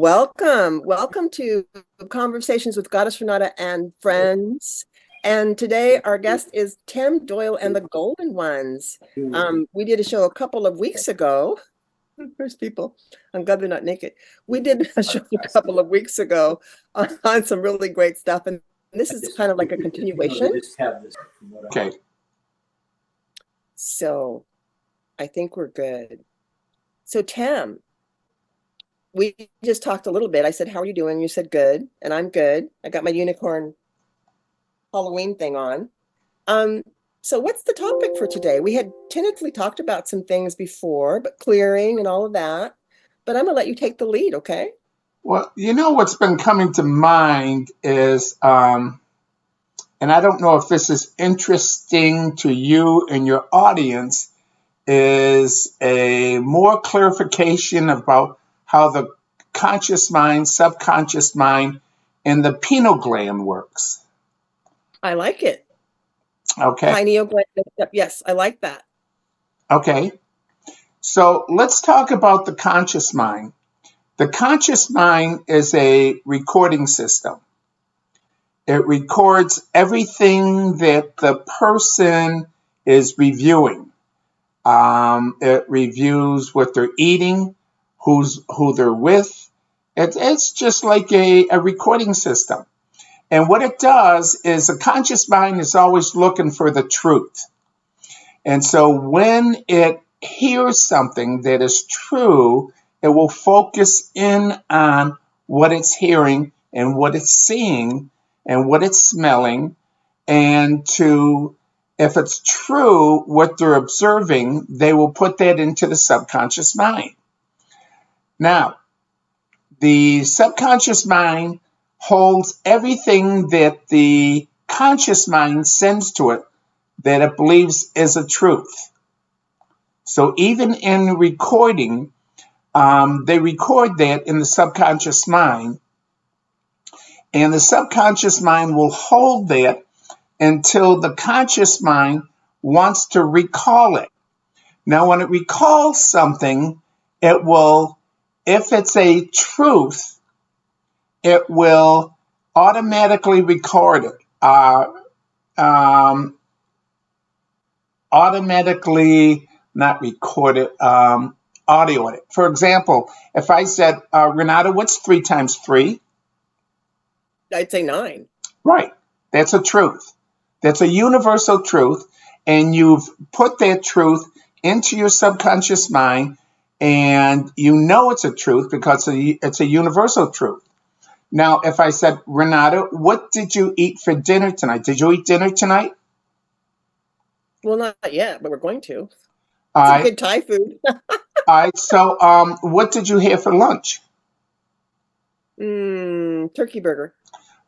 Welcome to Conversations with Goddess Renata and Friends. And today our guest is Tim Doyle and the Golden Ones. We did a show a couple of weeks ago. First people, I'm glad they're not naked. We did a show a couple of weeks ago on some really great stuff, and this is kind of like a continuation. Okay. So I think we're good. So Tim, we just talked a little bit. I said, how are you doing? You said good, and I'm good. I got my unicorn Halloween thing on. So what's the topic for today? We had tentatively talked about some things before, but clearing and all of that. But I'm gonna let you take the lead, okay? Well, what's been coming to mind is, and I don't know if this is interesting to you and your audience, is a more clarification about how the conscious mind, subconscious mind, and the pineal gland works. I like it. Okay. Pineal gland. Yes, I like that. Okay. So let's talk about the conscious mind. The conscious mind is a recording system. It records everything that the person is reviewing. It reviews what they're eating, who they're with. It's just like a recording system. And what it does is the conscious mind is always looking for the truth. And so when it hears something that is true, it will focus in on what it's hearing and what it's seeing and what it's smelling. And if it's true, what they're observing, they will put that into the subconscious mind. Now, the subconscious mind holds everything that the conscious mind sends to it that it believes is a truth. So even in recording, they record that in the subconscious mind, and the subconscious mind will hold that until the conscious mind wants to recall it. Now, when it recalls something, it will, if it's a truth, it will automatically record it, audio it. For example, if I said, Renata, what's 3 times 3? I'd say 9. Right. That's a truth. That's a universal truth. And you've put that truth into your subconscious mind, and you know it's a truth because it's a universal truth. Now, if I said, Renata, what did you eat for dinner tonight? Did you eat dinner tonight? Well, not yet, but we're going to. It's good Thai food. All right. So what did you have for lunch? Turkey burger.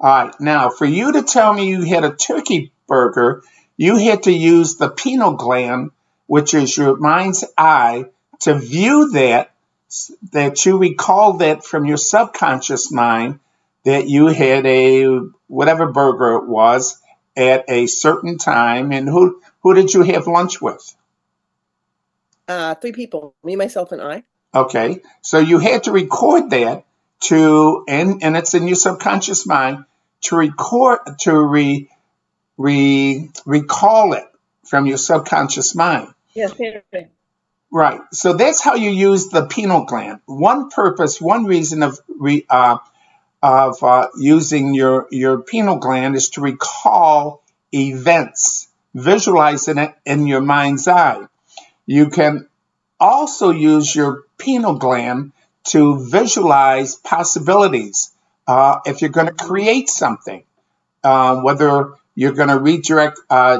All right. Now, for you to tell me you had a turkey burger, you had to use the pineal gland, which is your mind's eye, to view that you recall that from your subconscious mind that you had a whatever burger it was at a certain time. And who did you have lunch with? 3 people, me, myself, and I. Okay. So you had to record that and it's in your subconscious mind to recall it from your subconscious mind. Yes. Right. So that's how you use the pineal gland. One reason of using your pineal gland is to recall events, visualizing it in your mind's eye. You can also use your pineal gland to visualize possibilities. If you're going to create something, whether you're going to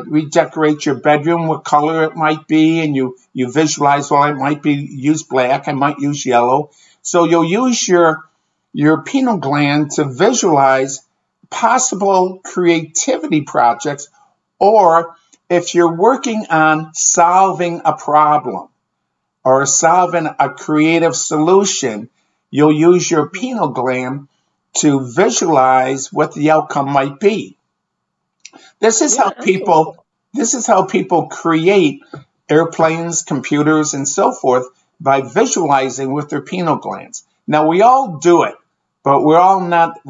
redecorate your bedroom, what color it might be, and you visualize, well, I might use black, I might use yellow. So you'll use your pineal gland to visualize possible creativity projects, or if you're working on solving a problem or solving a creative solution, you'll use your pineal gland to visualize what the outcome might be. This is how people create airplanes, computers, and so forth by visualizing with their pineal glands. Now, we all do it. but we're all not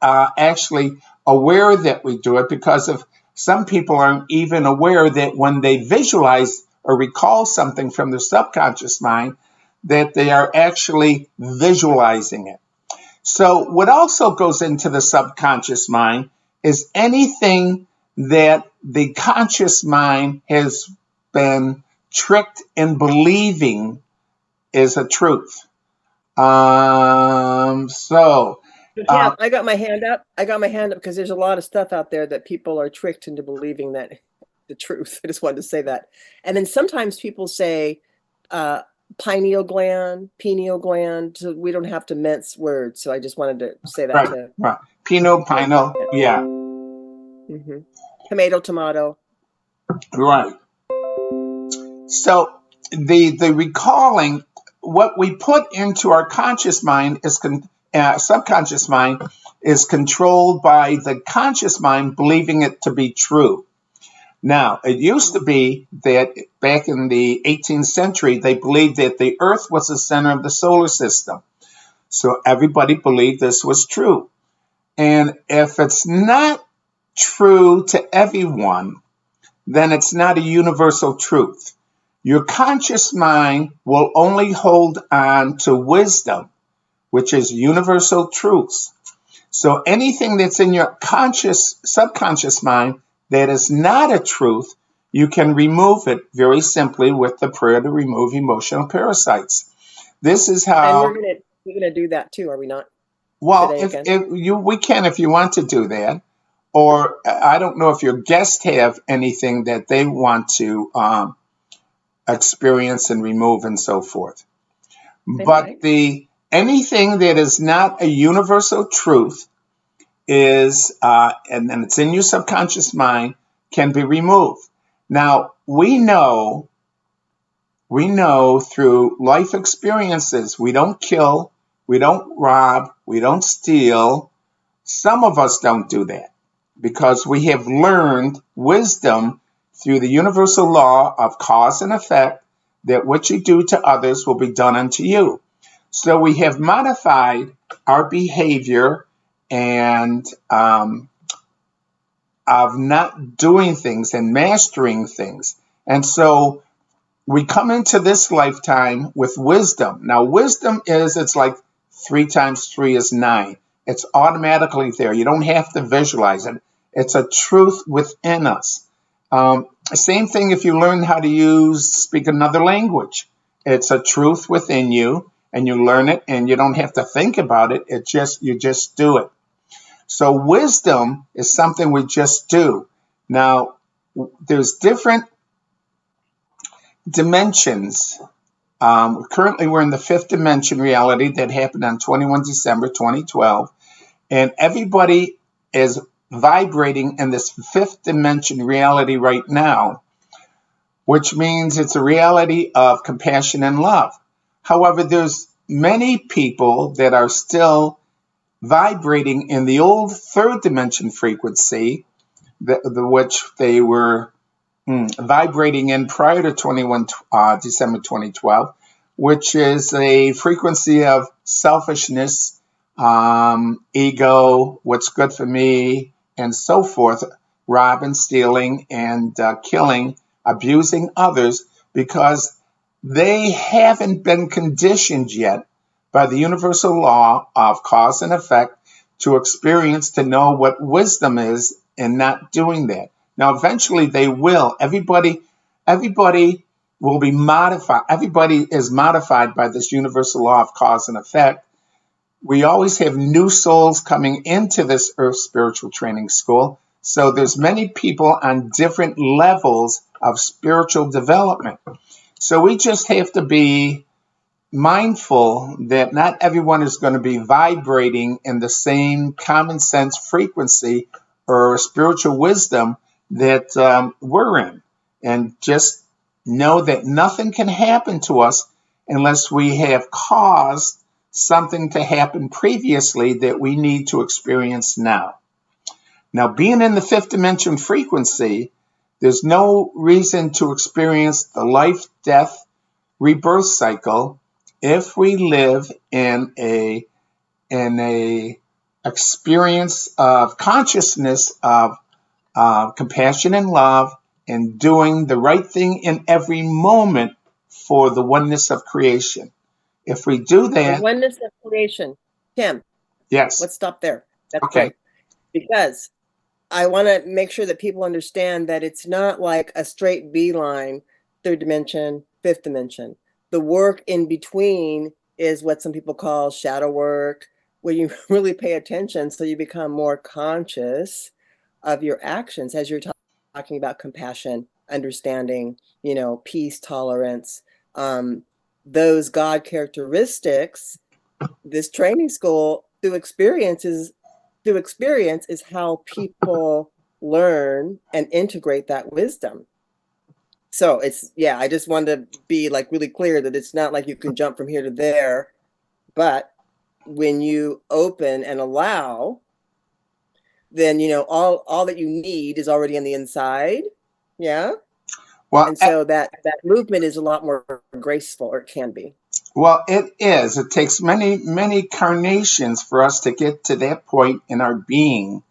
actually aware that we do it, because of some people aren't even aware that when they visualize or recall something from their subconscious mind, that they are actually visualizing it. So what also goes into the subconscious mind is anything that the conscious mind has been tricked in believing is a truth. So Yeah, I got my hand up. I got my hand up because there's a lot of stuff out there that people are tricked into believing that the truth. I just wanted to say that. And then sometimes people say uh, pineal gland. So we don't have to mince words. So I just wanted to say that right, to right. Pineal, yeah, hmm tomato, tomato. right. So the recalling, what we put into our conscious mind is subconscious mind is controlled by the conscious mind believing it to be true. Now, it used to be that back in the 18th century, they believed that the Earth was the center of the solar system. So everybody believed this was true. And if it's not true to everyone, then it's not a universal truth. Your conscious mind will only hold on to wisdom, which is universal truths. So anything that's in your subconscious mind that is not a truth, you can remove it very simply with the prayer to remove emotional parasites. This is And how, we're gonna do that too, are we not? well, Today again. if you we can if you want to do that, or I don't know if your guests have anything that they want to experience and remove and so forth. They But might. the anything that is not a universal truth is, and then it's in your subconscious mind, can be removed. Now, we know through life experiences, we don't kill, we don't rob, we don't steal. Some of us don't do that because we have learned wisdom through the universal law of cause and effect, that what you do to others will be done unto you. So we have modified our behavior and of not doing things and mastering things. And so we come into this lifetime with wisdom. Now, wisdom it's like 3 times 3 is 9. It's automatically there. You don't have to visualize it. It's a truth within us. Same thing if you learn how to speak another language. It's a truth within you, and you learn it, and you don't have to think about it. You just do it. So wisdom is something we just do. Now, there's different dimensions. Currently, we're in the fifth dimension reality that happened on 21 December 2012, and everybody is vibrating in this fifth dimension reality right now, which means it's a reality of compassion and love. However, there's many people that are still vibrating in the old third dimension frequency, which they were vibrating in prior to 21 December 2012, which is a frequency of selfishness, ego, what's good for me, and so forth, robbing, stealing, and killing, abusing others, because they haven't been conditioned yet by the universal law of cause and effect to experience, to know what wisdom is, and not doing that. Now, eventually they will. Everybody will be modified. Everybody is modified by this universal law of cause and effect. We always have new souls coming into this Earth Spiritual Training School. So there's many people on different levels of spiritual development. So we just have to be mindful that not everyone is going to be vibrating in the same common sense frequency or spiritual wisdom that we're in. And just know that nothing can happen to us unless we have caused something to happen previously that we need to experience now. Now, being in the fifth dimension frequency, there's no reason to experience the life, death, rebirth cycle if we live in a in a experience of consciousness of compassion and love, and doing the right thing in every moment for the oneness of creation. If we do The that, oneness of creation. Tim, yes, let's stop there. That's okay. great. Because I want to make sure that people understand that it's not like a straight beeline, third dimension, fifth dimension. The work in between is what some people call shadow work, where you really pay attention so you become more conscious of your actions as you're talking about compassion, understanding, peace, tolerance, um, those God characteristics. This training school through experience is how people learn and integrate that wisdom. So I just wanted to be like really clear that it's not like you can jump from here to there, but when you open and allow, then all that you need is already on the inside. Yeah. Well, And so that movement is a lot more graceful, or it can be. well, it is. It takes many, many carnations for us to get to that point in our being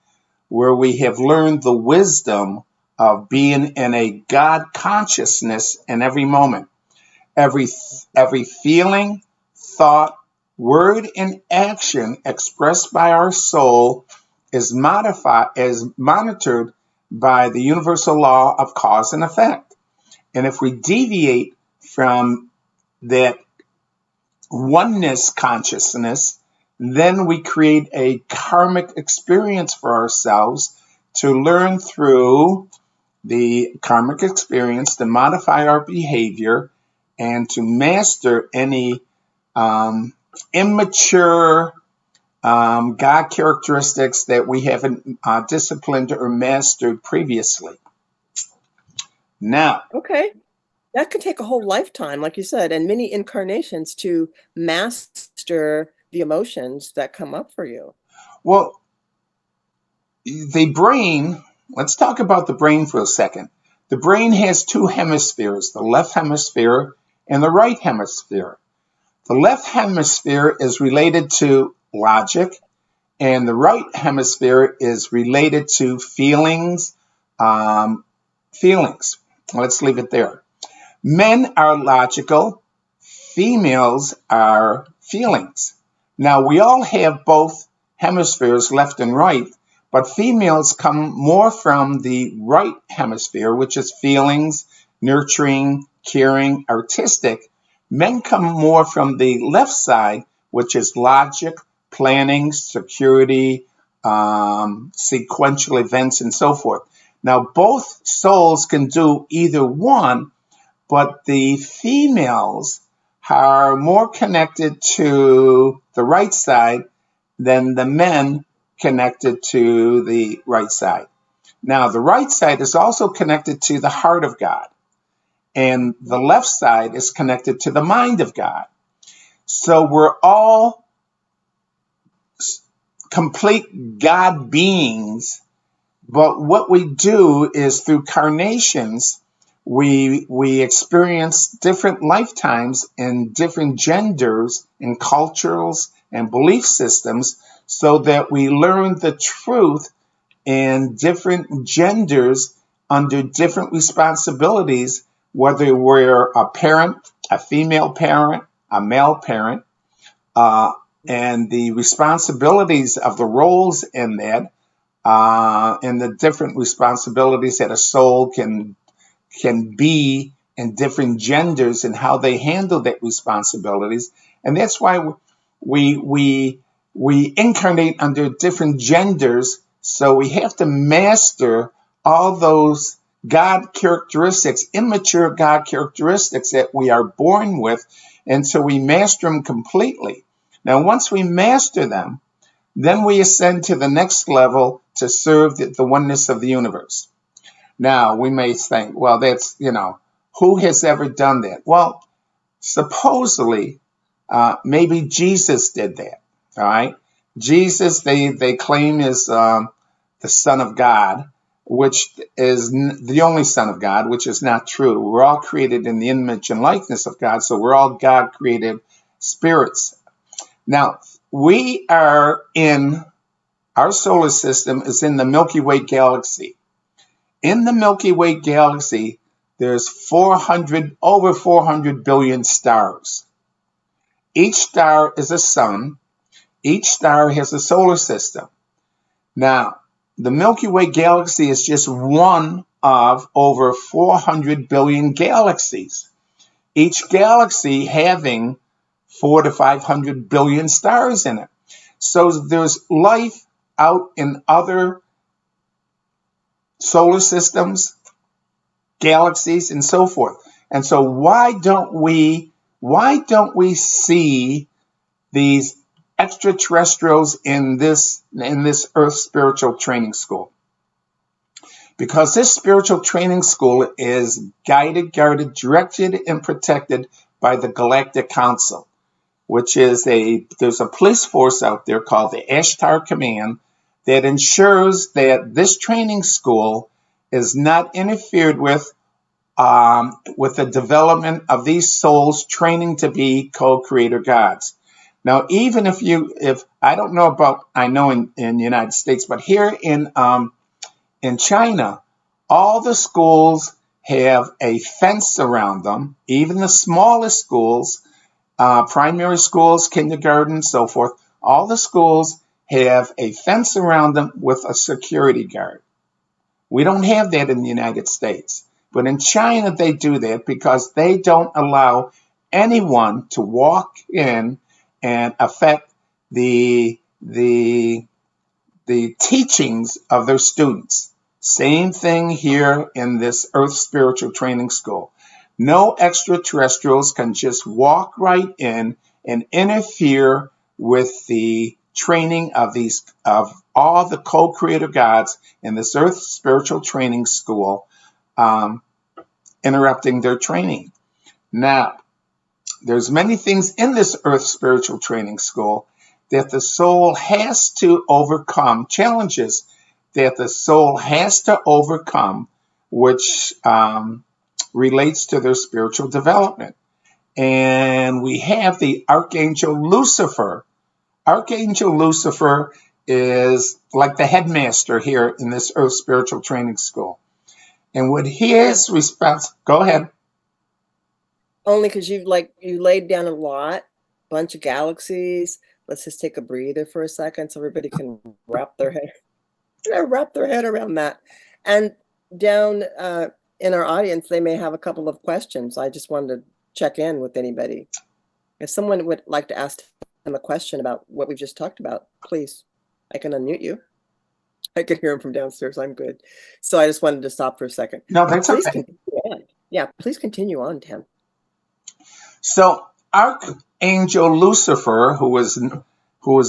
where we have learned the wisdom of being in a God consciousness in every moment. Every every feeling, thought, word, and action expressed by our soul is monitored by the universal law of cause and effect. And if we deviate from that oneness consciousness, then we create a karmic experience for ourselves to learn through the karmic experience to modify our behavior and to master any immature God characteristics that we haven't disciplined or mastered previously. Now, Okay. That could take a whole lifetime, like you said, and many incarnations to master the emotions that come up for you. well, the brain, let's talk about the brain for a second. The brain has two hemispheres, the left hemisphere and the right hemisphere. The left hemisphere is related to logic, and the right hemisphere is related to feelings. Um, feelings. Let's leave it there. Men are logical, females are feelings. Now, we all have both hemispheres, left and right, but females come more from the right hemisphere, which is feelings, nurturing, caring, artistic. Men come more from the left side, which is logic, planning, security, sequential events, and so forth. Now, both souls can do either one, but the females are more connected to the right side than the men connected to the right side. Now, the right side is also connected to the heart of God, and the left side is connected to the mind of God. So we're all complete God beings, but what we do is through carnations, we experience different lifetimes in different genders and cultures and belief systems so that we learn the truth in different genders under different responsibilities, whether we're a parent, a female parent, a male parent, uh, and the responsibilities of the roles in that, and the different responsibilities that a soul can be in different genders and how they handle that responsibilities. And that's why we incarnate under different genders. So we have to master all those God characteristics, immature God characteristics that we are born with. And so we master them completely. Now, once we master them, then we ascend to the next level to serve the oneness of the universe. Now, we may think, well, who has ever done that? Well, supposedly, maybe Jesus did that. All right. Jesus, they claim is the Son of God, which is the only Son of God, which is not true. We're all created in the image and likeness of God, so we're all God created spirits. Now, we are in, our solar system is in the Milky Way galaxy. In the Milky Way galaxy, there's over 400 billion stars. Each star is a sun. Each star has a solar system. Now, the Milky Way galaxy is just one of over 400 billion galaxies, each galaxy having 400 to 500 billion stars in it. So there's life out in other solar systems, galaxies, and so forth. And so why don't we see these extraterrestrials in this Earth Spiritual Training School? Because this spiritual training school is guided, directed, and protected by the Galactic Council, which is there's a police force out there called the Ashtar Command that ensures that this training school is not interfered with the development of these souls training to be co-creator gods. Now, even if I don't know about, I know in the United States, but here in China, all the schools have a fence around them, even the smallest schools, primary schools, kindergarten, so forth. All the schools have a fence around them with a security guard. We don't have that in the United States. But in China, they do that because they don't allow anyone to walk in and affect the teachings of their students. Same thing here in this Earth Spiritual Training School. No extraterrestrials can just walk right in and interfere with the training of all the co-creator gods in this Earth Spiritual Training School, interrupting their training. Now, there's many things in this Earth Spiritual Training School that the soul has to overcome, challenges that the soul has to overcome, which relates to their spiritual development. And we have the Archangel Lucifer. Archangel Lucifer is like the headmaster here in this Earth Spiritual Training School. And what his response, go ahead. Only because you laid down a bunch of galaxies. Let's just take a breather for a second so everybody can wrap their head around that. And down in our audience, they may have a couple of questions. I just wanted to check in with anybody. If someone would like to ask them a question about what we've just talked about, please, I can unmute you. I can hear them from downstairs. I'm good. So I just wanted to stop for a second. No, that's please okay. Continue on. Yeah, please continue on, Tim. So Archangel Lucifer, who was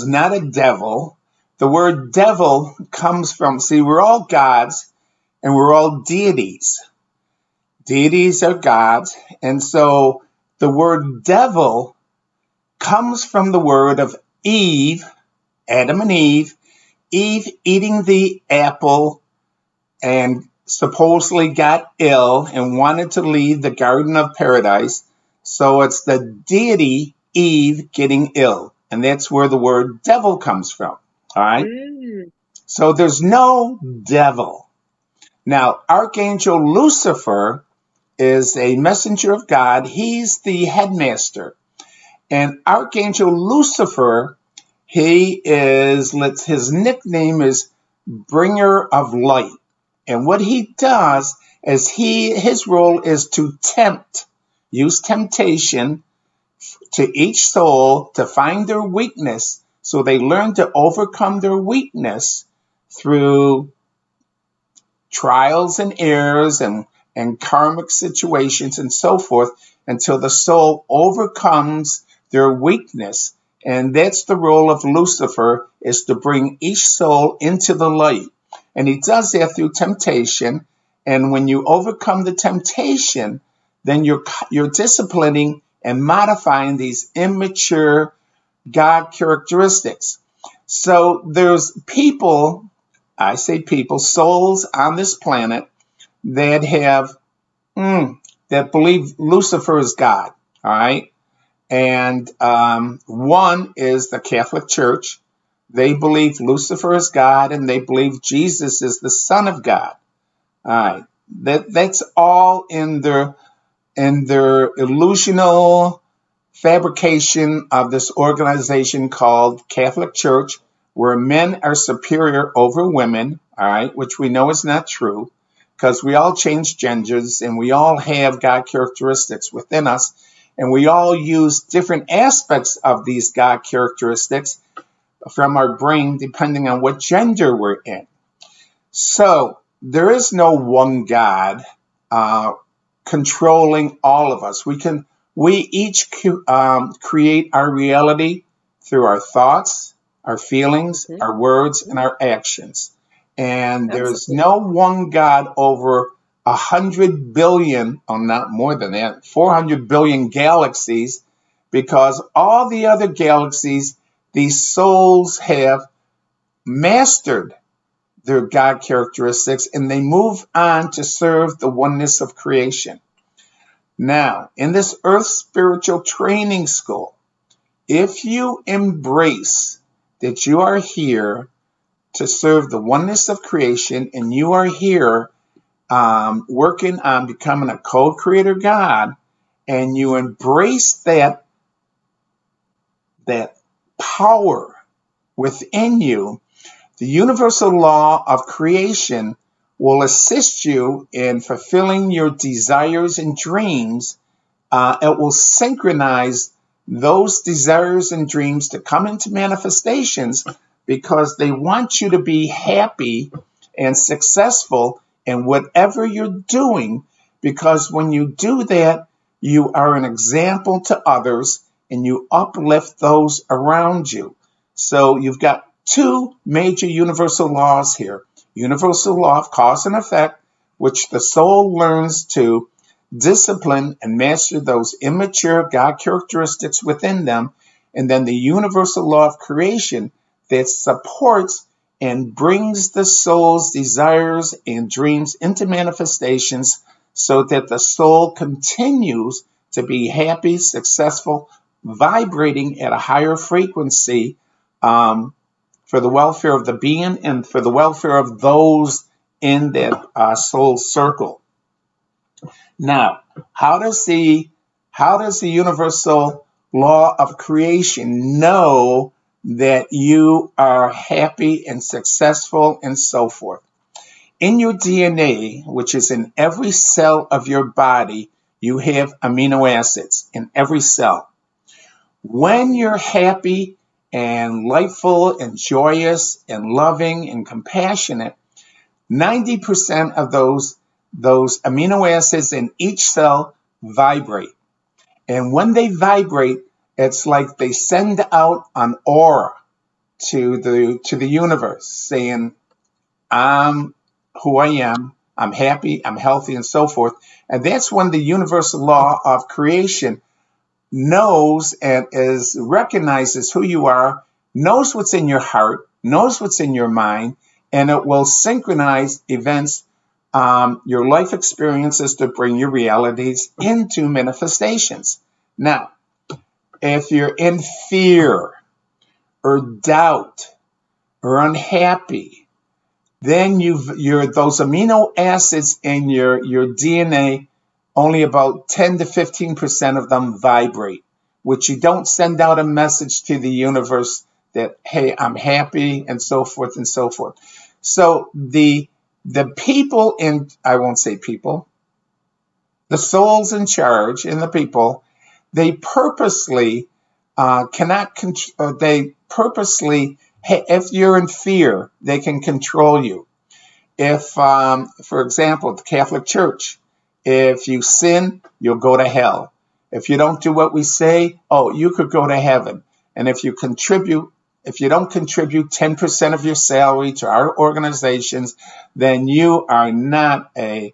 not a devil, the word devil comes from, see, we're all gods and we're all deities. Deities are gods. And so the word devil comes from the word of Eve, Adam and Eve eating the apple and supposedly got ill and wanted to leave the Garden of Paradise. So it's the deity Eve getting ill. And that's where the word devil comes from. All right. So there's no devil. Now, Archangel Lucifer is a messenger of God. He's the headmaster. And Archangel Lucifer, his nickname is Bringer of Light. And what he does is his role is to use temptation to each soul to find their weakness, so they learn to overcome their weakness through trials and errors and karmic situations and so forth, until the soul overcomes their weakness. And that's the role of Lucifer, is to bring each soul into the light. And he does that through temptation. And when you overcome the temptation, then you're disciplining and modifying these immature God characteristics. So there's people, I say people, souls on this planet that have that believe Lucifer is God. All right. And one is the Catholic Church. They believe Lucifer is God, and they believe Jesus is the Son of God. All right, that's all in their illusional fabrication of this organization called Catholic Church, where men are superior over women. All right, which we know is not true, because we all change genders and we all have God characteristics within us, and we all use different aspects of these God characteristics from our brain depending on what gender we're in. So there is no one God controlling all of us. We each create our reality through our thoughts, our feelings, Mhm. our words, and our actions. And there's Absolutely. no one God over 100 billion, or not more than that, 400 billion galaxies, because all the other galaxies, these souls have mastered their God characteristics, and they move on to serve the oneness of creation. Now, in this Earth Spiritual Training School, if you embrace that you are here to serve the oneness of creation, and you are here working on becoming a co-creator God, and you embrace that power within you, the universal law of creation will assist you in fulfilling your desires and dreams. It will synchronize those desires and dreams to come into manifestations, because they want you to be happy and successful in whatever you're doing, because when you do that, you are an example to others and you uplift those around you. So you've got two major universal laws here. Universal law of cause and effect, which the soul learns to discipline and master those immature God characteristics within them. And then the universal law of creation that supports and brings the soul's desires and dreams into manifestations, so that the soul continues to be happy, successful, vibrating at a higher frequency, for the welfare of the being and for the welfare of those in that soul circle. Now, how does the universal law of creation know that you are happy and successful and so forth? In your DNA, which is in every cell of your body, you have amino acids in every cell. When you're happy and lightful and joyous and loving and compassionate, 90% of those amino acids in each cell vibrate. And when they vibrate, it's like they send out an aura to the universe, saying, I'm who I am, I'm happy, I'm healthy, and so forth. And that's when the universal law of creation knows and recognizes who you are, knows what's in your heart, knows what's in your mind, and it will synchronize events, your life experiences, to bring your realities into manifestations. Now, if you're in fear or doubt or unhappy, then you're those amino acids in your DNA, only about 10 to 15% of them vibrate, which you don't send out a message to the universe that, hey, I'm happy, and so forth and so forth. So the people in, I won't say people, the souls in charge and the people, they purposely they purposely, if you're in fear, they can control you. If, for example, the Catholic Church, if you sin, you'll go to hell. If you don't do what we say, oh, you could go to heaven. And if you don't contribute 10% of your salary to our organizations, then you are not a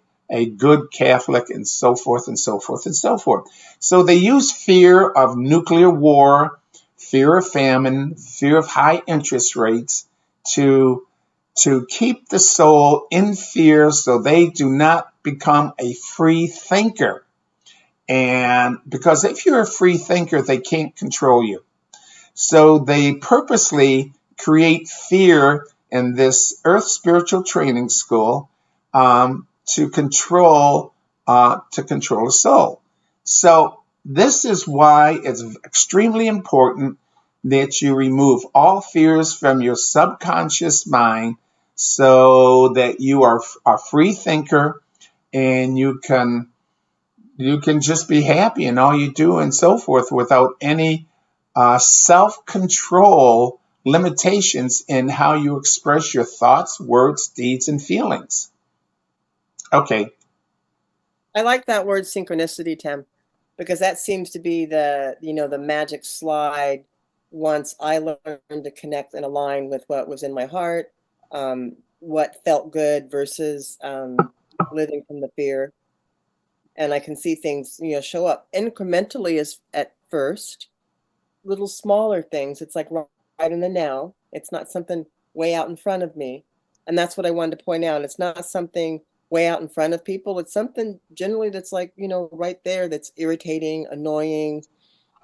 good Catholic, and so forth and so forth and so forth. So they use fear of nuclear war, fear of famine, fear of high interest rates to keep the soul in fear, so they do not become a free thinker. And because if you're a free thinker, they can't control you. So they purposely create fear in this Earth Spiritual Training School to control a soul. So this is why it's extremely important that you remove all fears from your subconscious mind, so that you are a free thinker, and you can just be happy in all you do and so forth, without any self-control limitations in how you express your thoughts, words, deeds, and feelings. Okay. I like that word synchronicity, Tim, because that seems to be the magic slide once I learned to connect and align with what was in my heart, what felt good versus living from the fear. And I can see things, show up incrementally as at first, little smaller things. It's like right in the now. It's not something way out in front of me. And that's what I wanted to point out. It's not something way out in front of people. It's something generally that's like, right there, that's irritating, annoying,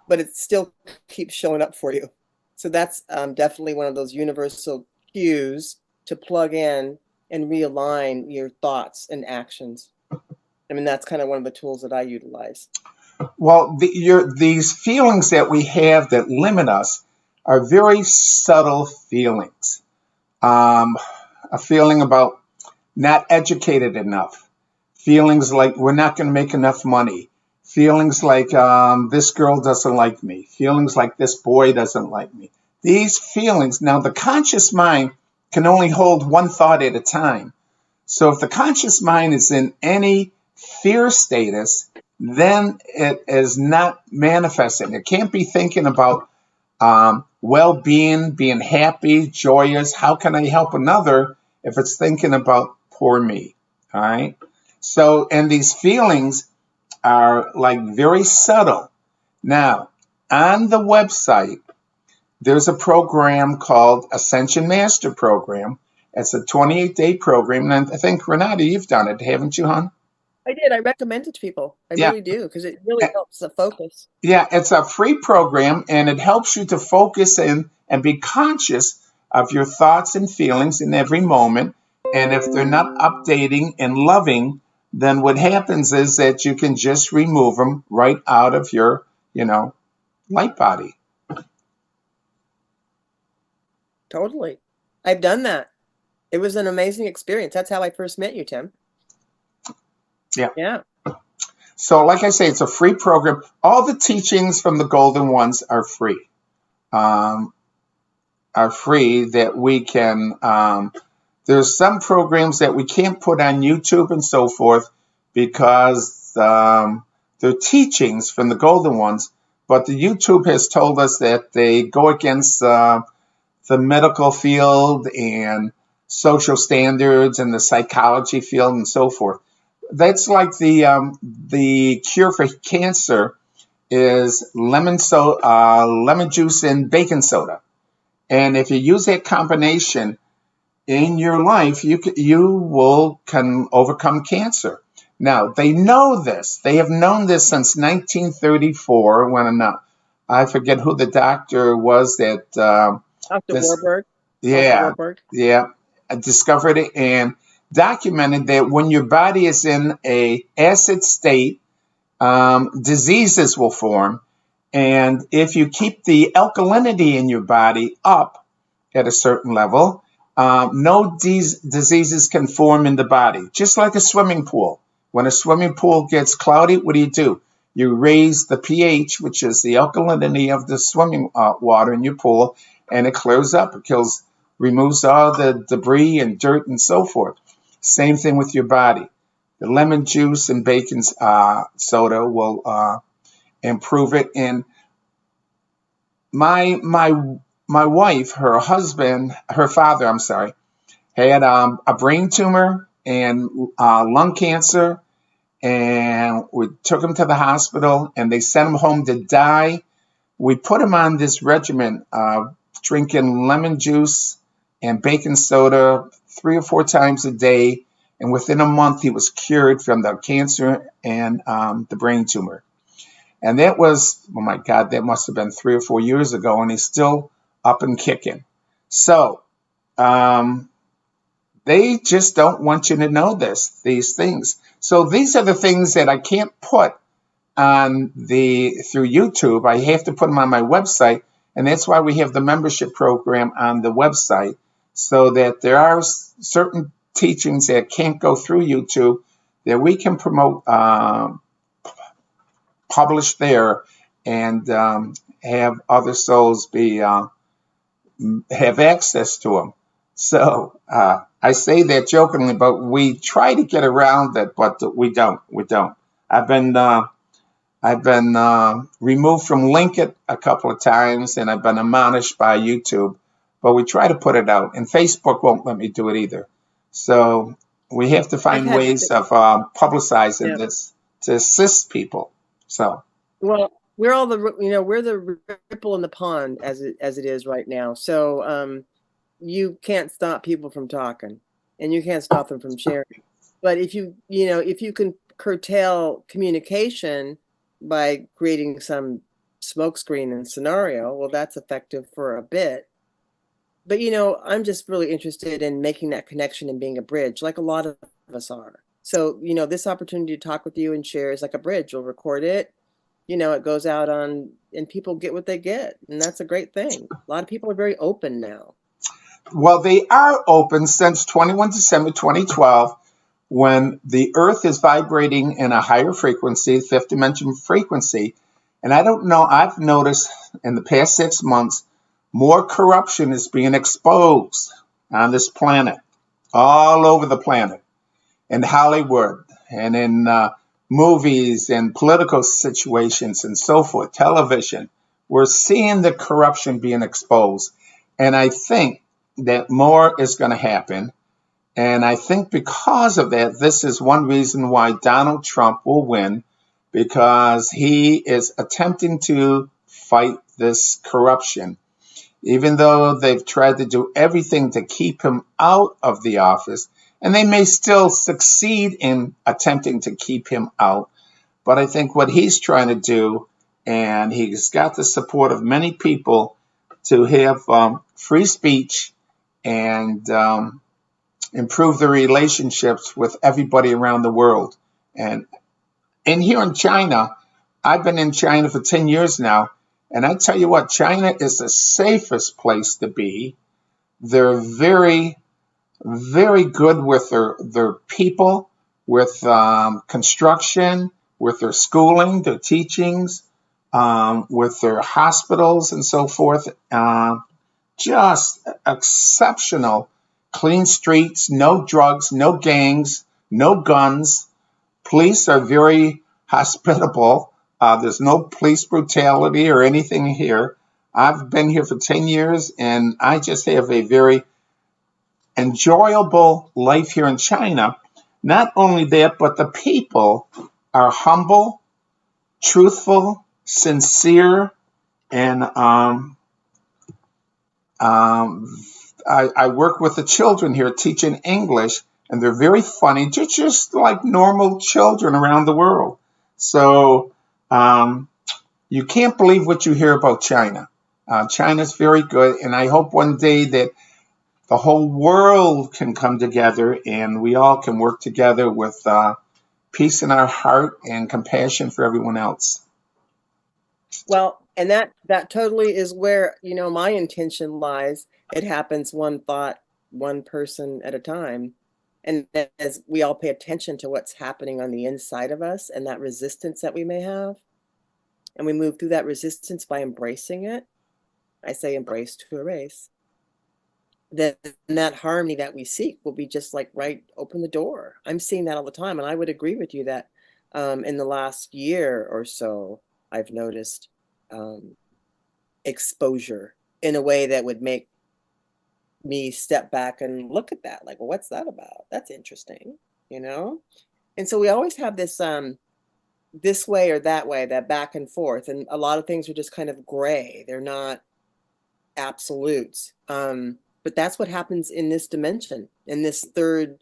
but it still keeps showing up for you. So that's definitely one of those universal cues to plug in and realign your thoughts and actions. I mean, that's kind of one of the tools that I utilize. Well, these feelings that we have that limit us are very subtle feelings. A feeling about not educated enough, feelings like we're not going to make enough money, feelings like this girl doesn't like me, feelings like this boy doesn't like me. These feelings, now the conscious mind can only hold one thought at a time. So if the conscious mind is in any fear status, then it is not manifesting. It can't be thinking about well-being, being happy, joyous. How can I help another if it's thinking about poor me? All right. So, and these feelings are like very subtle. Now, on the website, there's a program called Ascension Master Program. It's a 28-day program. And I think, Renata, you've done it, haven't you, hon? I did. I recommend it to people. I Yeah. really do, because it really helps the focus. Yeah, it's a free program, and it helps you to focus in and be conscious of your thoughts and feelings in every moment. And if they're not updating and loving, then what happens is that you can just remove them right out of your, light body. Totally. I've done that. It was an amazing experience. That's how I first met you, Tim. Yeah. Yeah. So, like I say, it's a free program. All the teachings from the Golden Ones are free. Um, that we can. There's some programs that we can't put on YouTube and so forth because they're teachings from the Golden Ones. But the YouTube has told us that they go against the medical field and social standards and the psychology field and so forth. That's like the cure for cancer is lemon juice and baking soda. And if you use that combination in your life, you can overcome cancer. Now they know this. They have known this since 1934. When I forget who the doctor was that Dr. this Warburg. Dr. yeah Warburg. yeah discovered it and documented that when your body is in a acid state, diseases will form. And if you keep the alkalinity in your body up at a certain level, no diseases can form in the body. Just like a swimming pool. When a swimming pool gets cloudy, what do? You raise the pH, which is the alkalinity of the swimming water in your pool, and it clears up. Removes all the debris and dirt and so forth. Same thing with your body. The lemon juice and baking soda will improve it. And my wife, her father, I'm sorry, had a brain tumor and lung cancer, and we took him to the hospital, and they sent him home to die. We put him on this regimen of drinking lemon juice and baking soda 3 or 4 times a day, and within a month he was cured from the cancer and the brain tumor. And that was, oh my God, that must have been 3 or 4 years ago, and he's still up and kicking. So um, they just don't want you to know these things. So these are the things that I can't put on the through YouTube. I have to put them on my website, and that's why we have the membership program on the website, so that there are certain teachings that can't go through YouTube that we can promote, publish there, and have other souls be have access to them. So I say that jokingly, but we try to get around that, but we don't. We don't. I've been removed from Linkit a couple of times, and I've been admonished by YouTube. But we try to put it out, and Facebook won't let me do it either. So we have to I've find had, ways of publicizing yeah. this to assist people. So Well, we're all we're the ripple in the pond as it is right now. So you can't stop people from talking, and you can't stop them from sharing. But if you can curtail communication by creating some smokescreen and scenario, well, that's effective for a bit. But I'm just really interested in making that connection and being a bridge, like a lot of us are. So, this opportunity to talk with you and share is like a bridge. You'll record it, it goes out on, and people get what they get. And that's a great thing. A lot of people are very open now. well, they are open since 21 December 2012, when the Earth is vibrating in a higher frequency, fifth dimension frequency. And I don't know, I've noticed in the past 6 months, more corruption is being exposed on this planet, all over the planet, in Hollywood and in movies and political situations and so forth, television. We're seeing the corruption being exposed. And I think that more is going to happen. And I think because of that, this is one reason why Donald Trump will win, because he is attempting to fight this corruption. Even though they've tried to do everything to keep him out of the office, and they may still succeed in attempting to keep him out. But I think what he's trying to do, and he's got the support of many people, to have free speech and improve the relationships with everybody around the world. And here in China, I've been in China for 10 years now, and I tell you what, China is the safest place to be. They're very, very good with their people, with construction, with their schooling, their teachings, with their hospitals and so forth. Just exceptional. Clean streets, no drugs, no gangs, no guns. Police are very hospitable. There's no police brutality or anything here. I've been here for 10 years, and I just have a very enjoyable life here in China. Not only that, but the people are humble, truthful, sincere, and I work with the children here teaching English, and they're very funny, just like normal children around the world. So you can't believe what you hear about China. China's very good, and I hope one day that the whole world can come together and we all can work together with peace in our heart and compassion for everyone else. Well, and that totally is where, my intention lies. It happens one thought, one person at a time. And as we all pay attention to what's happening on the inside of us and that resistance that we may have, and we move through that resistance by embracing it, I say embrace to erase, then that harmony that we seek will be just like right, open the door. I'm seeing that all the time. And I would agree with you that in the last year or so, I've noticed um, exposure in a way that would make me step back and look at that. Like, well, what's that about? That's interesting, you know? And so we always have this way or that way, that back and forth. And a lot of things are just kind of gray. They're not absolutes. But that's what happens in this dimension, in this third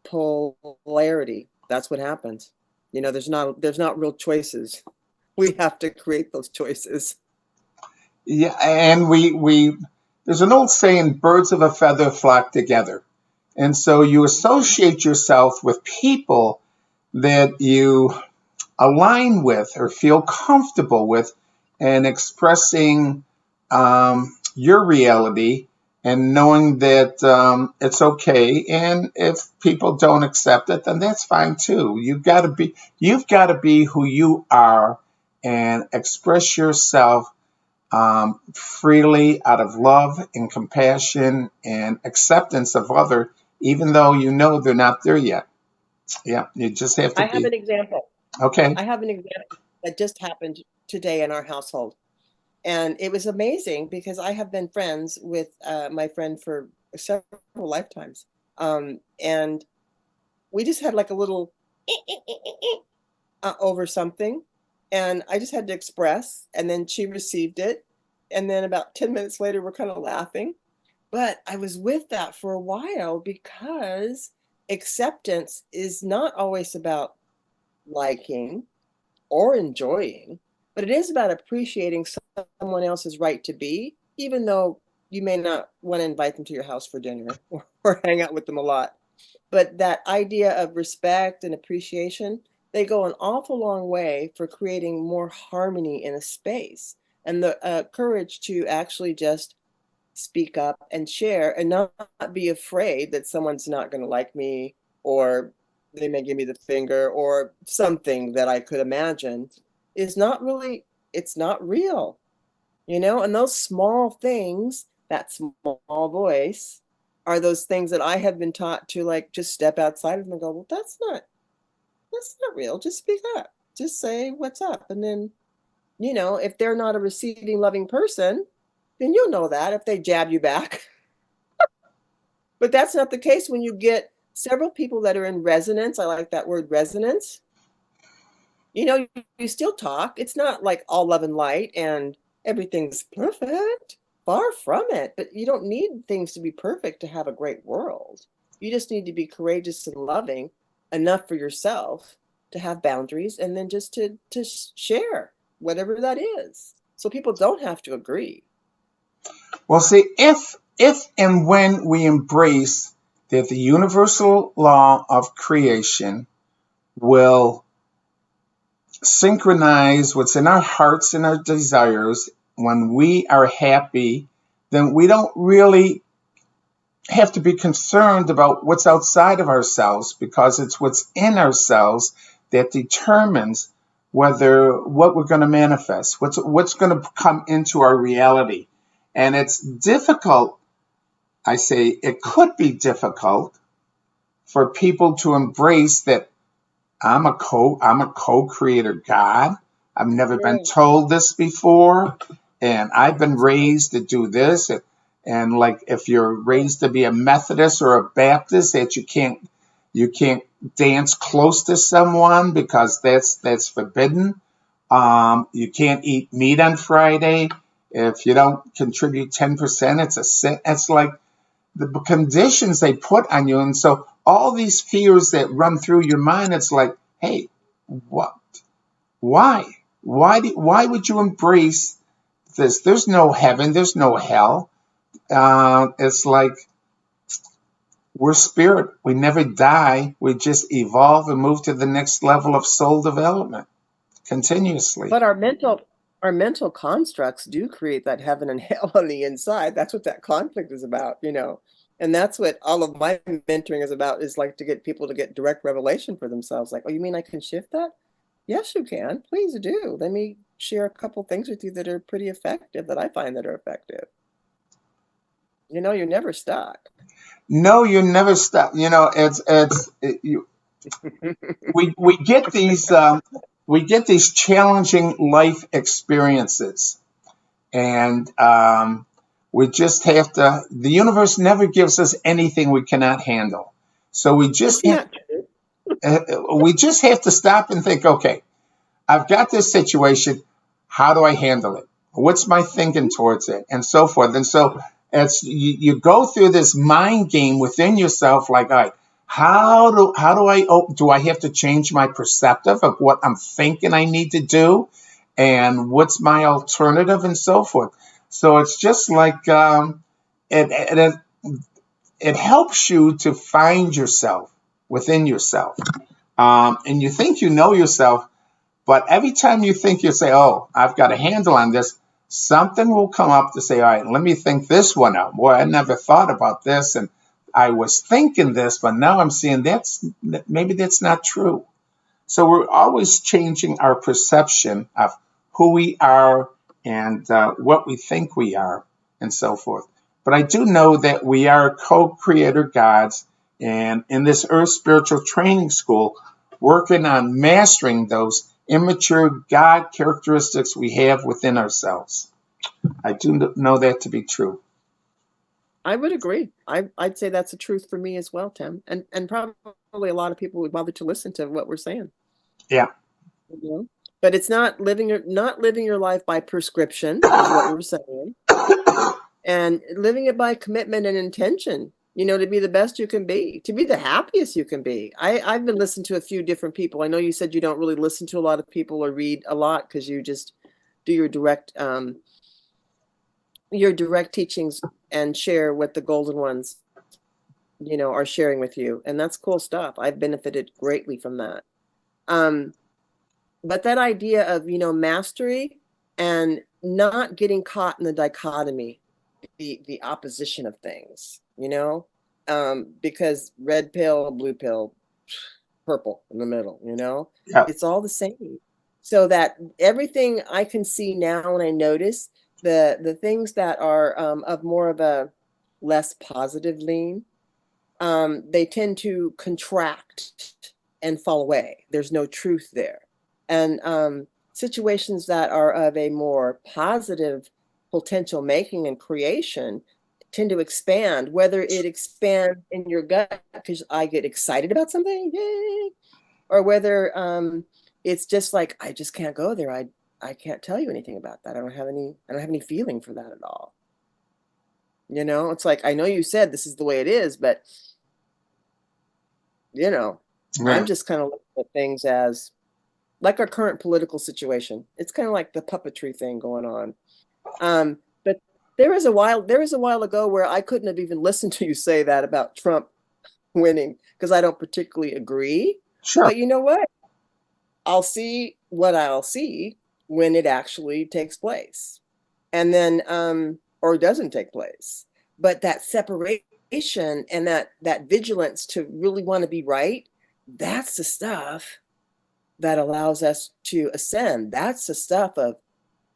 polarity. That's what happens. There's not real choices. We have to create those choices. Yeah, and we there's an old saying, birds of a feather flock together. And so you associate yourself with people that you align with or feel comfortable with and expressing your reality and knowing that it's okay. And if people don't accept it, then that's fine too. You've got to be who you are and express yourself freely out of love and compassion and acceptance of other, even though you know they're not there yet. Yeah, you just have to I have be an example. okay. I have an example that just happened today in our household. And it was amazing because I have been friends with my friend for several lifetimes. And we just had like a little over something. And I just had to express, and then she received it. And then about 10 minutes later, we're kind of laughing. But I was with that for a while because acceptance is not always about liking or enjoying, but it is about appreciating someone else's right to be, even though you may not want to invite them to your house for dinner or hang out with them a lot. But that idea of respect and appreciation, they go an awful long way for creating more harmony in a space and the courage to actually just speak up and share and not be afraid that someone's not going to like me or they may give me the finger or something that I could imagine is not really, it's not real, and those small things, that small voice are those things that I have been taught to like just step outside of them and go, well, that's not real. Just speak up. Just say what's up. And then, if they're not a receiving, loving person, then you'll know that if they jab you back. But that's not the case when you get several people that are in resonance. I like that word resonance. You still talk. It's not like all love and light and everything's perfect. Far from it. But you don't need things to be perfect to have a great world. You just need to be courageous and loving enough for yourself to have boundaries and then just to share whatever that is. So people don't have to agree. Well, see, if and when we embrace that the universal law of creation will synchronize what's in our hearts and our desires, when we are happy, then we don't really have to be concerned about what's outside of ourselves, because it's what's in ourselves that determines whether what we're going to manifest, what's going to come into our reality. And it's difficult, I say it could be difficult for people to embrace that I'm a co-creator God. I've never been Right. told this before, and I've been raised to do this. And like if you're raised to be a Methodist or a Baptist, that you can't dance close to someone because that's forbidden. You can't eat meat on Friday. If you don't contribute 10%, it's a sin. It's like the conditions they put on you. And so all these fears that run through your mind, it's like, hey, what? Why? Why would you embrace this? There's no heaven. There's no hell. It's like we're spirit. We never die. We just evolve and move to the next level of soul development continuously. But our mental constructs do create that heaven and hell on the inside. That's what that conflict is about. And that's what all of my mentoring is about, is like to get people to get direct revelation for themselves. Like, oh, you mean I can shift that? Yes, you can. Please do. Let me share a couple things with you that are pretty effective, that I find that are effective. You're never stuck. No, you never stop. We get these challenging life experiences, and we just have to. The universe never gives us anything we cannot handle, so we just Isn't that true? we just have to stop and think. Okay, I've got this situation. How do I handle it? What's my thinking towards it, and so forth. And so as you go through this mind game within yourself, like, all right, how do I have to change my perspective of what I'm thinking I need to do, and what's my alternative and so forth. So it's just like it, it it helps you to find yourself within yourself, and you think you know yourself, but every time you think you say, "Oh, I've got a handle on this," something will come up to say, "All right, let me think this one out. Boy, I never thought about this, and I was thinking this, but now I'm seeing maybe that's not true." So we're always changing our perception of who we are and what we think we are and so forth. But I do know that we are co-creator gods, and in this Earth Spiritual Training School, working on mastering those immature God characteristics we have within ourselves. I do know that to be true. I would agree. I'd say that's the truth for me as well, Tim. And probably a lot of people would bother to listen to what we're saying. Yeah. You know? But it's not living your life by prescription is what we're saying. And living it by commitment and intention, to be the best you can be, to be the happiest you can be. I've been listening to a few different people. I know you said you don't really listen to a lot of people or read a lot because you just do your direct teachings and share what the golden ones, are sharing with you. And that's cool stuff. I've benefited greatly from that. But that idea of, mastery and not getting caught in the dichotomy, the opposition of things, because red pill, blue pill, purple in the middle, Yeah. it's all the same. So that everything I can see now and I notice the things that are of more of a less positive lean, they tend to contract and fall away. There's no truth there. And situations that are of a more positive potential making and creation tend to expand, whether it expands in your gut because I get excited about something, yay, or whether it's just like I just can't go there. I can't tell you anything about that. I don't have any feeling for that at all. It's like I know you said this is the way it is, but you know, I'm Yeah. just kind of looking at things as like our current political situation. It's kind of like the puppetry thing going on. But there was a while ago where I couldn't have even listened to you say that about Trump winning because I don't particularly agree. Sure. But you know what? I'll see what I'll see when it actually takes place. And then or doesn't take place. But that separation and that vigilance to really want to be right, that's the stuff that allows us to ascend. That's the stuff of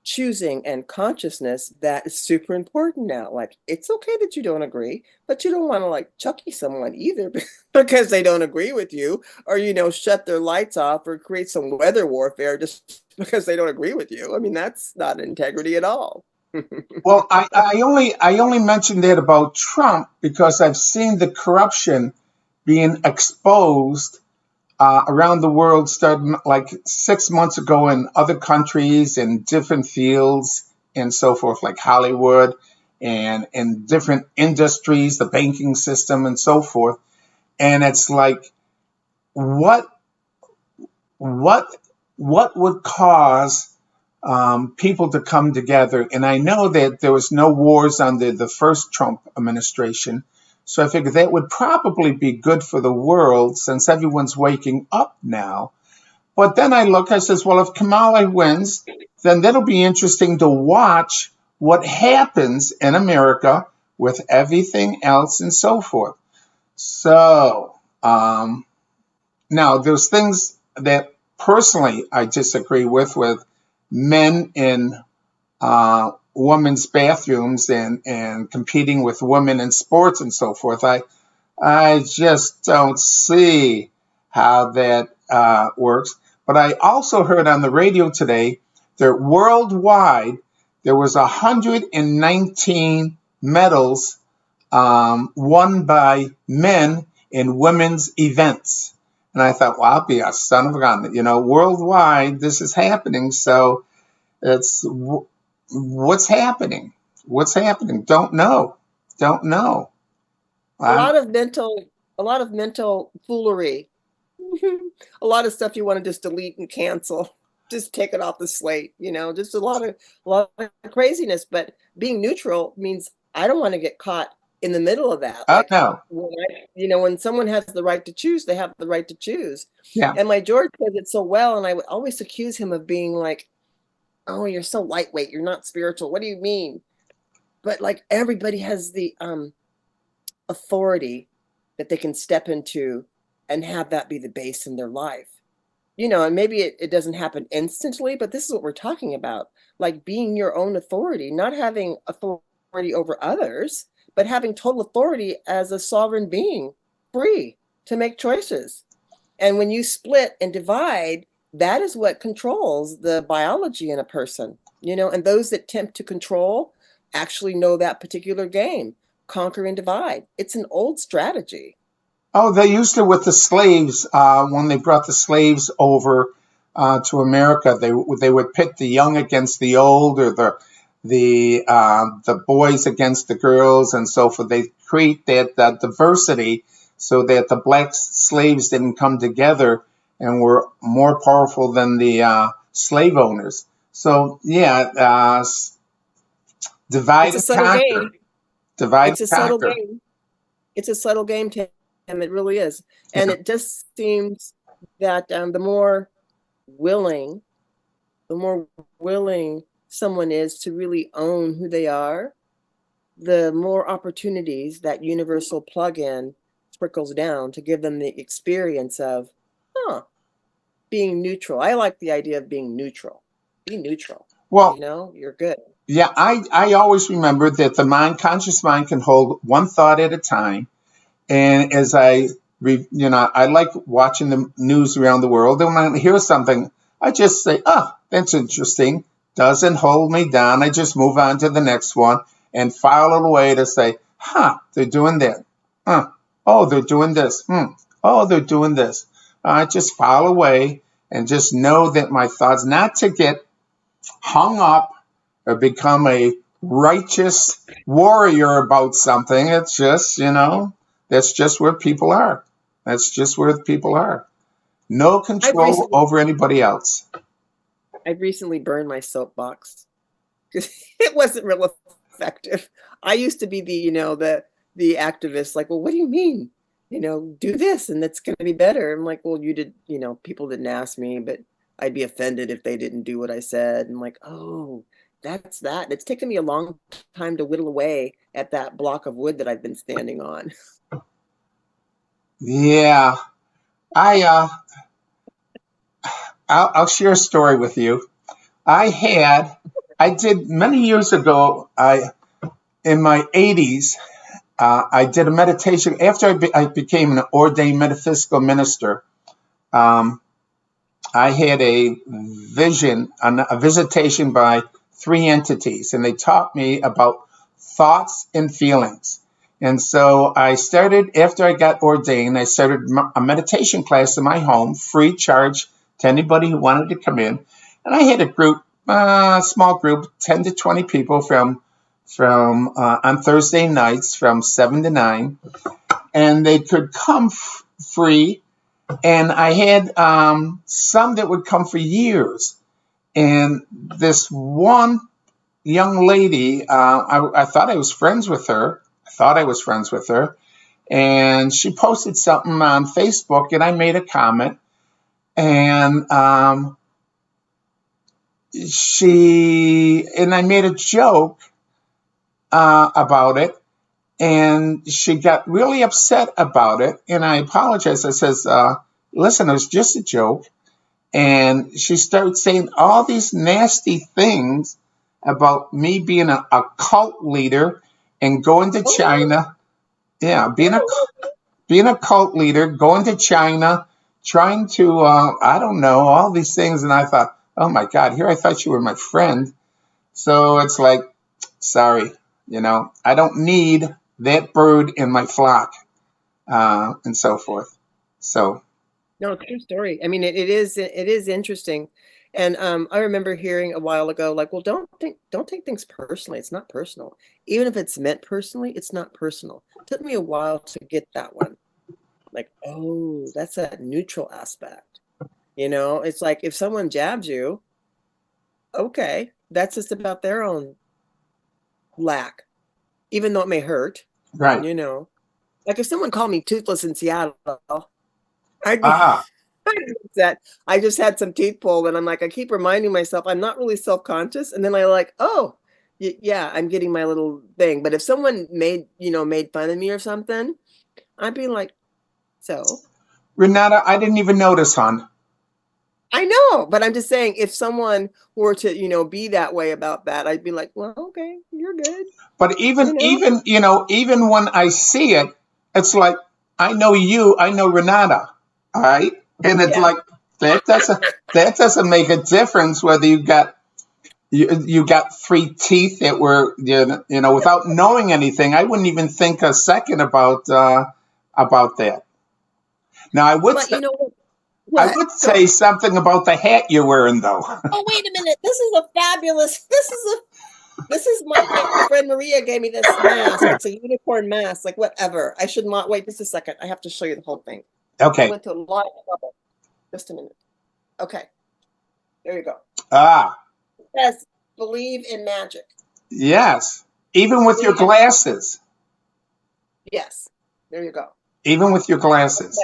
choosing and consciousness that is super important now. Like, it's okay that you don't agree, but you don't want to like chucky someone either because they don't agree with you, or shut their lights off or create some weather warfare just because they don't agree with you. I mean, that's not integrity at all. Well, I only mentioned that about Trump because I've seen the corruption being exposed around the world, starting like 6 months ago in other countries in different fields and so forth, like Hollywood and in different industries, the banking system and so forth. And it's like, what what what would cause people to come together? And I know that there was no wars under the first Trump administration, so I figured that would probably be good for the world since everyone's waking up now. But then I says, well, if Kamala wins, then that'll be interesting to watch what happens in America with everything else and so forth. So now there's things that personally I disagree with men in women's bathrooms and competing with women in sports and so forth. I just don't see how that works. But I also heard on the radio today that worldwide there was 119 medals won by men in women's events. And I thought, well, I'll be a son of a gun. Worldwide this is happening. So it's what's happening. What's happening? Don't know. Don't know. A I'm, lot of mental, a lot of mental foolery. A lot of stuff you want to just delete and cancel. just take it off the slate, just a lot of craziness. But being neutral means I don't want to get caught in the middle of that. Oh Like no. when someone has the right to choose, they have the right to choose. Yeah. And my George says it so well, and I would always accuse him of being like, "Oh, you're so lightweight. You're not spiritual. What do you mean?" But like everybody has the authority that they can step into and have that be the base in their life. And maybe it doesn't happen instantly, but this is what we're talking about. Like being your own authority, not having authority over others, but having total authority as a sovereign being, free to make choices. And when you split and divide, that is what controls the biology in a person, and those that attempt to control actually know that particular game, conquer and divide. It's an old strategy. Oh, they used it with the slaves when they brought the slaves over to America. They would pit the young against the old, or the boys against the girls, and so forth. They create that diversity so that the black slaves didn't come together and were more powerful than the slave owners. So yeah, divide It's a and subtle conquer, game. divide It's a and subtle conquer. game. It's a subtle game, Tim. It really is. And Yeah. it just seems that willing, the more willing someone is to really own who they are, the more opportunities that universal plug-in trickles down to give them the experience of, huh, being neutral. I like the idea of being neutral. Be neutral. Well, You're good. yeah, I always remember that the conscious mind, can hold one thought at a time. And as I like watching the news around the world. And when I hear something, I just say, oh, that's interesting. Doesn't hold me down. I just move on to the next one and file it away to say, huh, they're doing that. Huh. Oh, they're doing this. Oh, they're doing this. I just file away and just know that my thoughts, not to get hung up or become a righteous warrior about something. It's just, that's just where people are. That's just where people are. No I've control recently over anybody else. I've recently burned my soapbox because it wasn't real effective. I used to be the activist, like, well, what do you mean? Do this and that's going to be better. I'm like, well, people didn't ask me, but I'd be offended if they didn't do what I said. I'm like, oh, that's that. It's taken me a long time to whittle away at that block of wood that I've been standing on. Yeah, I uh, I'll share a story with you. I had I did many years ago. I In my 80s, I did a meditation after I became an ordained metaphysical minister. Um, I had a a visitation by three entities, and they taught me about thoughts and feelings. And so I started, after I got ordained, I started a meditation class in my home, free charge to anybody who wanted to come in. And I had a group, small group, 10 to 20 people from on Thursday nights from 7 to 9, and they could come free. And I had some that would come for years. And this one young lady, I thought I was friends with her. I thought I was friends with her. And she posted something on Facebook, and I made a comment. And I made a joke about it. And she got really upset about it. And I apologized. I says, listen, it was just a joke. And she started saying all these nasty things about me being a cult leader and going to Oh, China. Yeah, being a cult leader, going to China, trying to, I don't know, all these things. And I thought, oh my God, here I thought you were my friend. So it's like, sorry, I don't need that bird in my flock, and so forth. So, no, true story. I mean, it is interesting. And I remember hearing a while ago, like, well, don't take things personally. It's not personal. Even if it's meant personally, it's not personal. It took me a while to get that one. Like, oh, that's a neutral aspect. It's like if someone jabs you, okay, that's just about their own lack, even though it may hurt, Right. you know. Like if someone called me toothless in Seattle, I'd be Ah, I'd be upset. I just had some teeth pulled, and I'm like, I keep reminding myself I'm not really self-conscious, and then I like, oh, yeah, I'm getting my little thing. But if someone made fun of me or something, I'd be like, so Renata, I didn't even notice, hon. I know, but I'm just saying, if someone were to, be that way about that, I'd be like, well, okay, you're good, But you even know? even you know even when I see it, it's like I know you, I know Renata, all right, and it's Yeah. like that doesn't make a difference whether you got three teeth that were without knowing anything. I wouldn't even think a second about that. Now But you know what? I What? would Go say on. something about the hat you're wearing though. Oh, wait a minute. This is my friend Maria gave me this mask. It's a unicorn mask, like whatever. I should not wait just a second. I have to show you the whole thing. I Okay. went to a lot of trouble. Just a minute. Okay, there you go. Ah, It says believe in magic. yes. Even with your Believe in glasses. yes. There you go. Even with your glasses.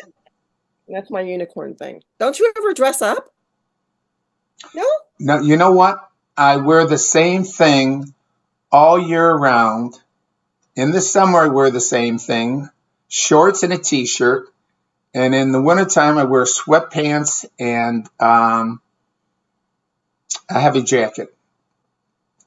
That's my unicorn thing. Don't you ever dress up? No? Now, you know what? I wear the same thing all year round. In the summer, I wear the same thing, shorts and a t-shirt. And in the wintertime, I wear sweatpants and a heavy jacket.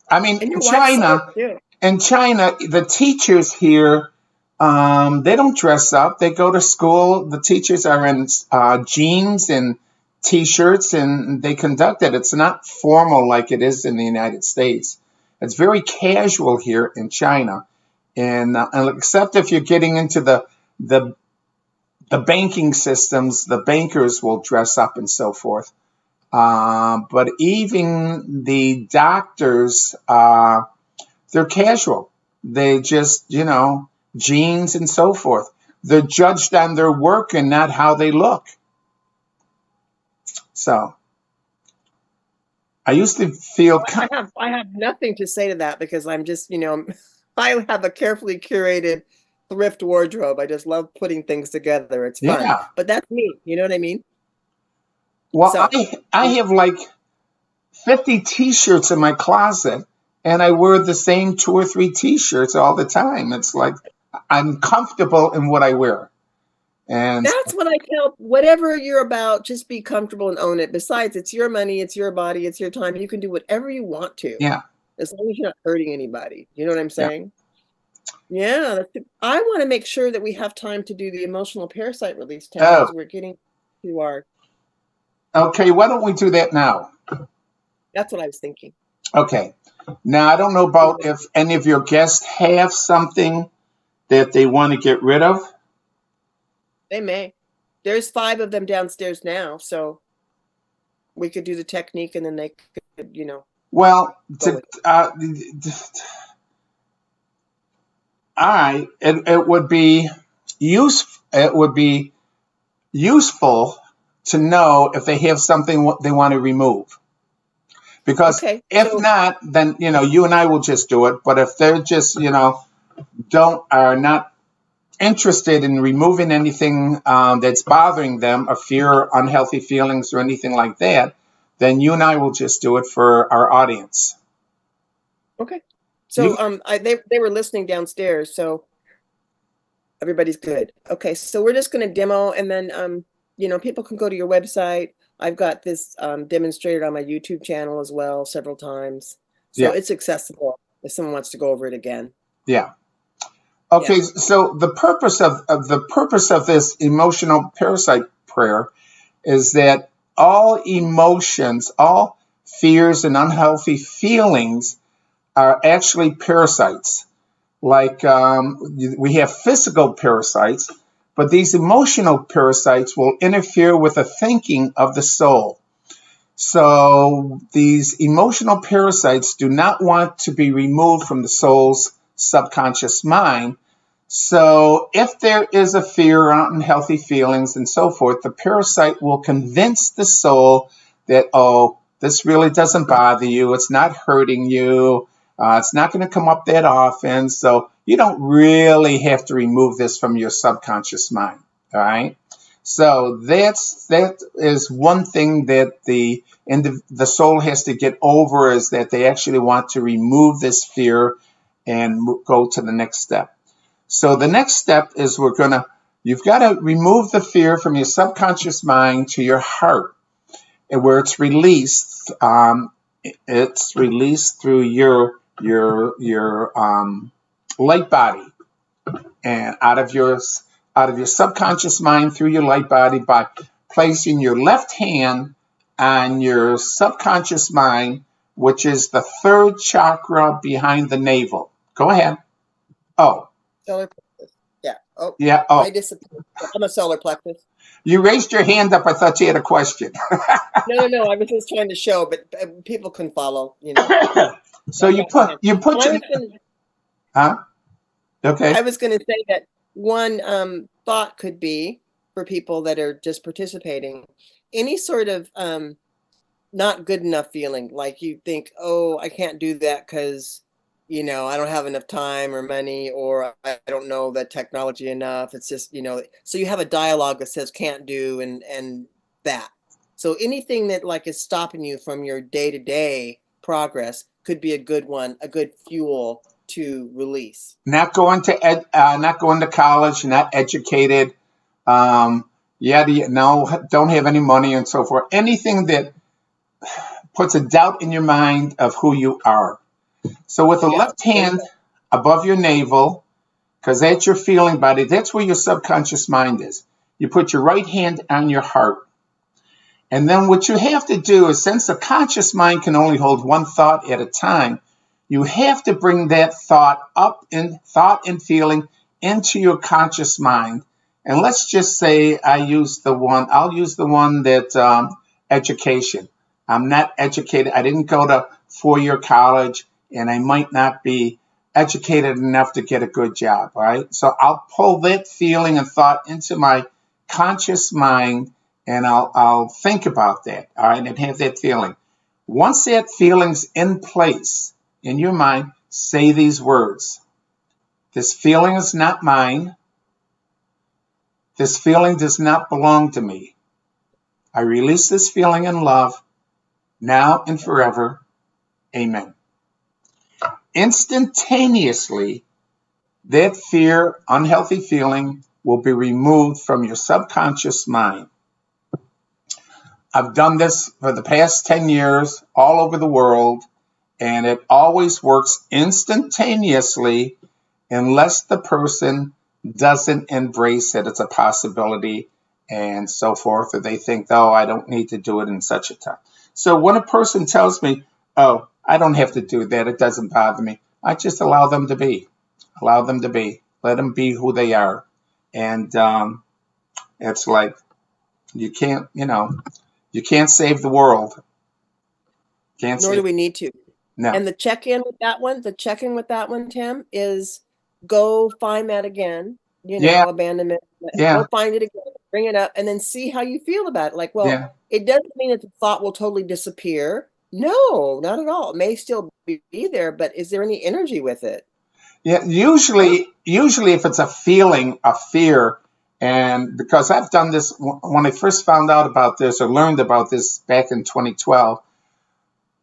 I mean, And your wife's smart too. In China, the teachers here, they don't dress up. They go to school. The teachers are in jeans and t-shirts, and they conduct it. It's not formal like it is in the United States. It's very casual here in China, and except if you're getting into the the banking systems, the bankers will dress up and so forth. But even the doctors, they're casual. They just, jeans and so forth. They're judged on their work and not how they look. So I used to feel, I have nothing to say to that because I'm just, I have a carefully curated thrift wardrobe. I just love putting things together. It's fun. yeah. But that's me, you know what I mean? Well, So, I have like 50 t-shirts in my closet, and I wear the same two or three t-shirts all the time. It's like I'm comfortable in what I wear. And that's what I tell whatever you're about, just be comfortable and own it. Besides, it's your money, it's your body, it's your time. You can do whatever you want to, yeah, as long as you're not hurting anybody. You know what I'm yeah. saying? Yeah, I want to make sure that we have time to do the emotional parasite release, Tim, Oh, because we're getting to our, okay. Why don't we do that now? that's what I was thinking. Okay. Now, I don't know about if any of your guests have something that they want to get rid of. They may. There's 5 of them downstairs now, so we could do the technique and then they could, Well, go with it. all right, it would be it would be useful to know if they have something they want to remove. Because Okay, if not, then you and I will just do it. But if they're just don't are not interested in removing anything that's bothering them, a fear, or unhealthy feelings, or anything like that, then you and I will just do it for our audience. okay. You So they were listening downstairs, so everybody's good. Okay, so we're just going to demo and then people can go to your website. I've got this demonstrated on my YouTube channel as well several times. So Yeah, it's accessible if someone wants to go over it again. yeah. Yeah. Okay, so the purpose of this emotional parasite prayer is that all emotions, all fears and unhealthy feelings are actually parasites. Like we have physical parasites, but these emotional parasites will interfere with the thinking of the soul. So these emotional parasites do not want to be removed from the soul's subconscious mind. So if there is a fear or unhealthy feelings and so forth, the parasite will convince the soul that, oh, this really doesn't bother you. It's not hurting you. It's not going to come up that often. So you don't really have to remove this from your subconscious mind. All right. So that is one thing that the soul has to get over, is that they actually want to remove this fear and go to the next step. So the next step is you've got to remove the fear from your subconscious mind to your heart, and where it's released. It's released through your light body, and out of your subconscious mind through your light body, by placing your left hand on your subconscious mind, which is the third chakra behind the navel. Go ahead. Oh, Solar plexus. Yeah. Oh, yeah. I Oh, disappeared. I'm a solar plexus. you raised your hand up. I thought you had a question. No. I was just trying to show, but people can follow. So I've you got my put hand. you put I your was gonna. huh? Okay. I was gonna say that one thought could be for people that are just participating, any sort of not good enough feeling, like you think, oh, I can't do that because I don't have enough time or money, or I don't know the technology enough. It's just, so you have a dialogue that says can't do, and that. So anything that like is stopping you from your day-to-day progress could be a good one, a good fuel to release. Not going to college, not educated. Yeah, no, don't have any money and so forth. Anything that puts a doubt in your mind of who you are. So with the Yeah, left hand above your navel, because that's your feeling body, that's where your subconscious mind is. You put your right hand on your heart. And then what you have to do is, since the conscious mind can only hold one thought at a time, you have to bring that thought up in thought and feeling into your conscious mind. And let's just say I'll use the one that education. I'm not educated. I didn't go to 4-year college, and I might not be educated enough to get a good job, right? So I'll pull that feeling and thought into my conscious mind, and I'll think about that, all right, and have that feeling. Once that feeling's in place in your mind, say these words. This feeling is not mine. This feeling does not belong to me. I release this feeling in love now and forever. Amen. Instantaneously, that fear, unhealthy feeling will be removed from your subconscious mind. I've done this for the past 10 years all over the world, and it always works instantaneously unless the person doesn't embrace it. It's a possibility and so forth, or they think, oh, I don't need to do it in such a time. So when a person tells me, oh, I don't have to do that, it doesn't bother me, I just allow them to be. Allow them to be. Let them be who they are. And it's like you can't save the world. Can't Nor do save. we need to. No. And the check-in with that one, Tim, is go find that again, Yeah. abandonment, Yeah. go find it again, bring it up, and then see how you feel about it. Like, well, Yeah. it doesn't mean that the thought will totally disappear. No, not at all. It may still be there, but is there any energy with it? Yeah. No. Usually, if it's a feeling, a fear, and because I've done this when I first found out about this or learned about this back in 2012,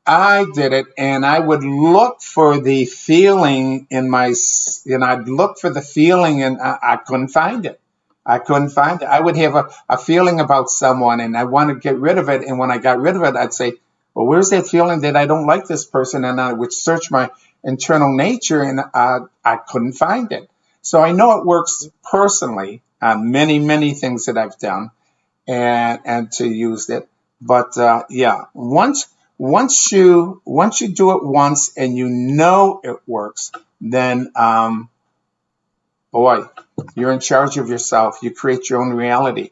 I did it, and I would look for the feeling I'd look for the feeling, and I couldn't find it. I couldn't find it. I would have a feeling about someone, and I want to get rid of it. And when I got rid of it, I'd say, well, where's that feeling that I don't like this person? And I would search my internal nature, and I couldn't find it. So I know it works personally on many, many things that I've done, and to use it. But yeah, once you do it once and you know it works, then boy, you're in charge of yourself. You create your own reality.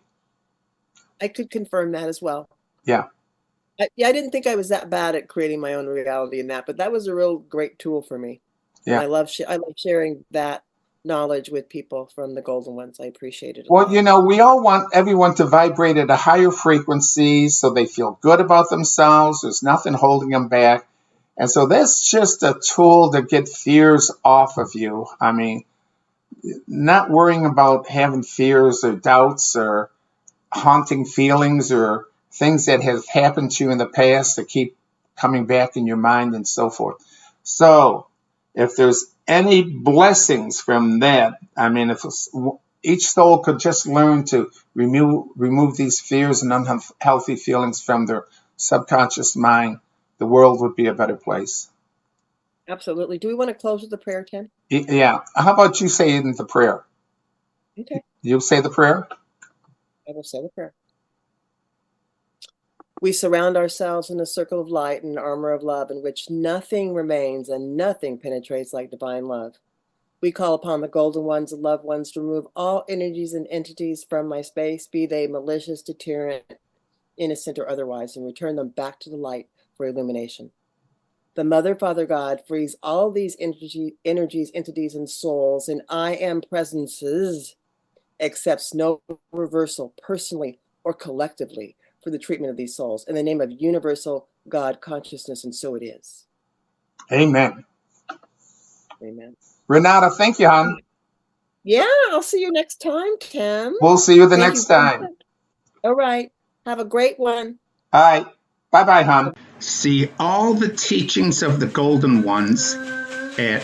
I could confirm that as well. Yeah, Yeah, I didn't think I was that bad at creating my own reality in that, but that was a real great tool for me. And yeah, I love sharing that knowledge with people from the Golden Ones. I appreciate it a Well, lot. you know, we all want everyone to vibrate at a higher frequency so they feel good about themselves. There's nothing holding them back. And so that's just a tool to get fears off of you. I mean, not worrying about having fears or doubts or haunting feelings or things that have happened to you in the past that keep coming back in your mind and so forth. So, if there's any blessings from that, I mean, if each soul could just learn to remove these fears and unhealthy feelings from their subconscious mind, the world would be a better place. Absolutely. Do we want to close with the prayer, Tim? Yeah. How about you saying the prayer? Okay, You say the prayer? I will say the prayer. We surround ourselves in a circle of light and armor of love in which nothing remains and nothing penetrates like divine love. We call upon the Golden Ones and loved ones to remove all energies and entities from my space, be they malicious, deterrent, innocent, or otherwise, and return them back to the light for illumination. The Mother, Father God frees all these energies, entities, and souls, and I am presences, accepts no reversal personally or collectively for the treatment of these souls in the name of universal God consciousness, and so it is. Amen. Amen. Renata, thank you, hon. Yeah, I'll see you next time, Tim. We'll see you the Thank next you very time. much. All right. Have a great one. All right. Bye bye, hon. See all the teachings of the Golden Ones at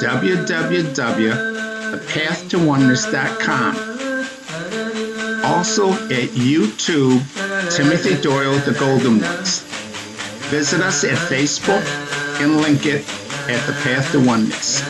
www.thepathtooneness.com. Also at YouTube, Timothy Doyle, The Golden Ones. Visit us at Facebook and link it at The Path to Oneness.